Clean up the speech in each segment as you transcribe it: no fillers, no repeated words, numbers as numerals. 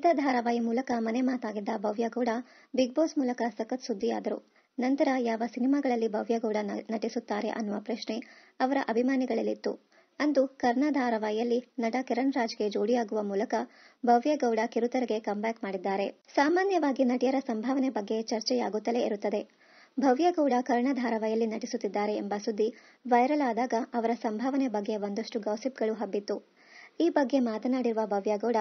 ಕನ್ನಡ ಧಾರಾವಾಹಿ ಮೂಲಕ ಮನೆ ಮಾತಾಗಿದ್ದ ಭವ್ಯಗೌಡ ಬಿಗ್ ಬಾಸ್ ಮೂಲಕ ಸಖತ್ ಸುದ್ದಿಯಾದರು. ನಂತರ ಯಾವ ಸಿನಿಮಾಗಳಲ್ಲಿ ಭವ್ಯಗೌಡ ನಟಿಸುತ್ತಾರೆ ಅನ್ನುವ ಪ್ರಶ್ನೆ ಅವರ ಅಭಿಮಾನಿಗಳಲ್ಲಿತ್ತು. ಅಂದು ಕರ್ಣ ಧಾರಾವಾಹಿಯಲ್ಲಿ ನಟ ಕಿರಣ್ ರಾಜ್ಗೆ ಜೋಡಿಯಾಗುವ ಮೂಲಕ ಭವ್ಯಗೌಡ ಕಿರುತೆರೆಗೆ ಕಂಬ್ಯಾಕ್ ಮಾಡಿದ್ದಾರೆ. ಸಾಮಾನ್ಯವಾಗಿ ನಟಿಯರ ಸಂಭಾವನೆ ಬಗ್ಗೆ ಚರ್ಚೆಯಾಗುತ್ತಲೇ ಇರುತ್ತದೆ. ಭವ್ಯಗೌಡ ಕರ್ಣ ಧಾರಾವಾಹಿಯಲ್ಲಿ ನಟಿಸುತ್ತಿದ್ದಾರೆ ಎಂಬ ಸುದ್ದಿ ವೈರಲ್ ಆದಾಗ ಅವರ ಸಂಭಾವನೆ ಬಗ್ಗೆ ಒಂದಷ್ಟು ಗಾಸಿಪ್ಗಳು ಹಬ್ಬಿತ್ತು. ಈ ಬಗ್ಗೆ ಮಾತನಾಡಿರುವ ಭವ್ಯಗೌಡ,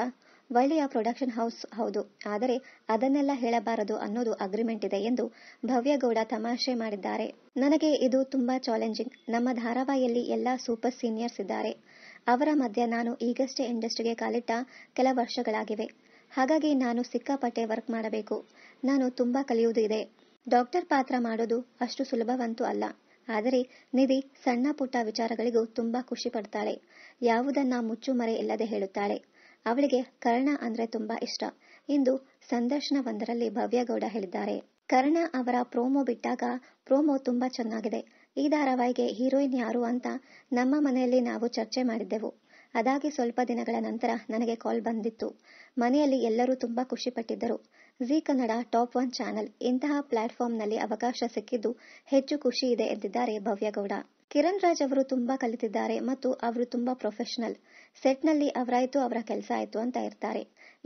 ಒಳ್ಳೆಯ ಪ್ರೊಡಕ್ಷನ್ ಹೌಸ್ ಹೌದು, ಆದರೆ ಅದನ್ನೆಲ್ಲ ಹೇಳಬಾರದು ಅನ್ನೋದು ಅಗ್ರಿಮೆಂಟ್ ಇದೆ ಎಂದು ಭವ್ಯಗೌಡ ತಮಾಷೆ ಮಾಡಿದ್ದಾರೆ. ನನಗೆ ಇದು ತುಂಬಾ ಚಾಲೆಂಜಿಂಗ್. ನಮ್ಮ ಧಾರಾವಾಹಿಯಲ್ಲಿ ಎಲ್ಲಾ ಸೂಪರ್ ಸೀನಿಯರ್ಸ್ ಇದ್ದಾರೆ. ಅವರ ಮಧ್ಯೆ ನಾನು ಈಗಷ್ಟೇ ಇಂಡಸ್ಟ್ರಿಗೆ ಕಾಲಿಟ್ಟ ಕೆಲ ವರ್ಷಗಳಾಗಿವೆ. ಹಾಗಾಗಿ ನಾನು ಸಿಕ್ಕಾಪಟ್ಟೆ ವರ್ಕ್ ಮಾಡಬೇಕು. ನಾನು ತುಂಬಾ ಕಲಿಯುವುದು ಇದೆ. ಡಾಕ್ಟರ್ ಪಾತ್ರ ಮಾಡೋದು ಅಷ್ಟು ಸುಲಭವಂತೂ ಅಲ್ಲ. ಆದರೆ ನಿಧಿ ಸಣ್ಣ ಪುಟ್ಟ ವಿಚಾರಗಳಿಗೂ ತುಂಬಾ ಖುಷಿ ಪಡ್ತಾಳೆ. ಯಾವುದನ್ನ ಮುಚ್ಚುಮರೆ ಇಲ್ಲದೆ ಹೇಳುತ್ತಾಳೆ. ಅವಳಿಗೆ ಕರ್ಣ ಅಂದ್ರೆ ತುಂಬಾ ಇಷ್ಟ ಎಂದು ಸಂದರ್ಶನವೊಂದರಲ್ಲಿ ಭವ್ಯಗೌಡ ಹೇಳಿದ್ದಾರೆ. ಕರ್ಣ ಅವರ ಪ್ರೋಮೋ ಬಿಟ್ಟಾಗ ಪ್ರೋಮೋ ತುಂಬಾ ಚೆನ್ನಾಗಿದೆ. ಈ ಧಾರಾವಾಹಿಗೆ ಹೀರೋಯಿನ್ ಯಾರು ಅಂತ ನಮ್ಮ ಮನೆಯಲ್ಲಿ ನಾವು ಚರ್ಚೆ ಮಾಡಿದ್ದೆವು. ಅದಾಗಿ ಸ್ವಲ್ಪ ದಿನಗಳ ನಂತರ ನನಗೆ ಕಾಲ್ ಬಂದಿತ್ತು. ಮನೆಯಲ್ಲಿ ಎಲ್ಲರೂ ತುಂಬಾ ಖುಷಿ ಪಟ್ಟಿದ್ದರು. ಜಿ ಕನ್ನಡ ಟಾಪ್ 1 ಚಾನೆಲ್, ಇಂತಹ ಪ್ಲಾಟ್ಫಾರ್ಮ್ನಲ್ಲಿ ಅವಕಾಶ ಸಿಕ್ಕಿದ್ದು ಹೆಚ್ಚು ಖುಷಿ ಇದೆ ಎಂದಿದ್ದಾರೆ ಭವ್ಯಗೌಡ. ಕಿರಣ್ ರಾಜ್ ಅವರು ತುಂಬಾ ಕಲಿತಿದ್ದಾರೆ ಮತ್ತು ಅವರು ತುಂಬಾ ಪ್ರೊಫೆಷನಲ್. ಸೆಟ್ನಲ್ಲಿ ಅವರಾಯ್ತು, ಅವರ ಕೆಲಸ ಆಯ್ತು ಅಂತ ಇರ್ತಾರೆ.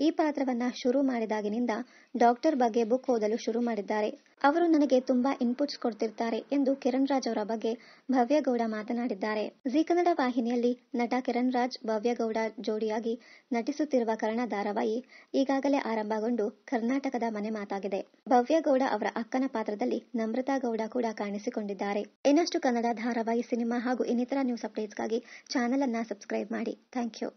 ಈ ಪಾತ್ರವನ್ನ ಶುರು ಮಾಡಿದಾಗಿನಿಂದ ಡಾಕ್ಟರ್ ಬಗ್ಗೆ ಬುಕ್ ಓದಲು ಶುರು ಮಾಡಿದ್ದಾರೆ. ಅವರು ನನಗೆ ತುಂಬಾ ಇನ್ಪುಟ್ಸ್ ಕೊಡ್ತಿರ್ತಾರೆ ಎಂದು ಕಿರಣ್ ರಾಜ್ ಅವರ ಬಗ್ಗೆ ಭವ್ಯಗೌಡ ಮಾತನಾಡಿದ್ದಾರೆ. ಜಿ ಕನ್ನಡ ವಾಹಿನಿಯಲ್ಲಿ ನಟ ಕಿರಣ್ ರಾಜ್ ಭವ್ಯಗೌಡ ಜೋಡಿಯಾಗಿ ನಟಿಸುತ್ತಿರುವ ಕರ್ಣ ಧಾರಾವಾಹಿ ಈಗಾಗಲೇ ಆರಂಭಗೊಂಡು ಕರ್ನಾಟಕದ ಮನೆ ಮಾತಾಗಿದೆ. ಭವ್ಯಗೌಡ ಅವರ ಅಕ್ಕನ ಪಾತ್ರದಲ್ಲಿ ನಮ್ರತಾ ಗೌಡ ಕೂಡ ಕಾಣಿಸಿಕೊಂಡಿದ್ದಾರೆ. ಇನ್ನಷ್ಟು ಕನ್ನಡ ಧಾರಾವಾಹಿ, ಸಿನಿಮಾ ಹಾಗೂ ಇನ್ನಿತರ ನ್ಯೂಸ್ ಅಪ್ಡೇಟ್ಸ್ಗಾಗಿ ಚಾನೆಲ್ ಅನ್ನ ಸಬ್ಸ್ಕ್ರೈಬ್ ಮಾಡಿ. Thank you.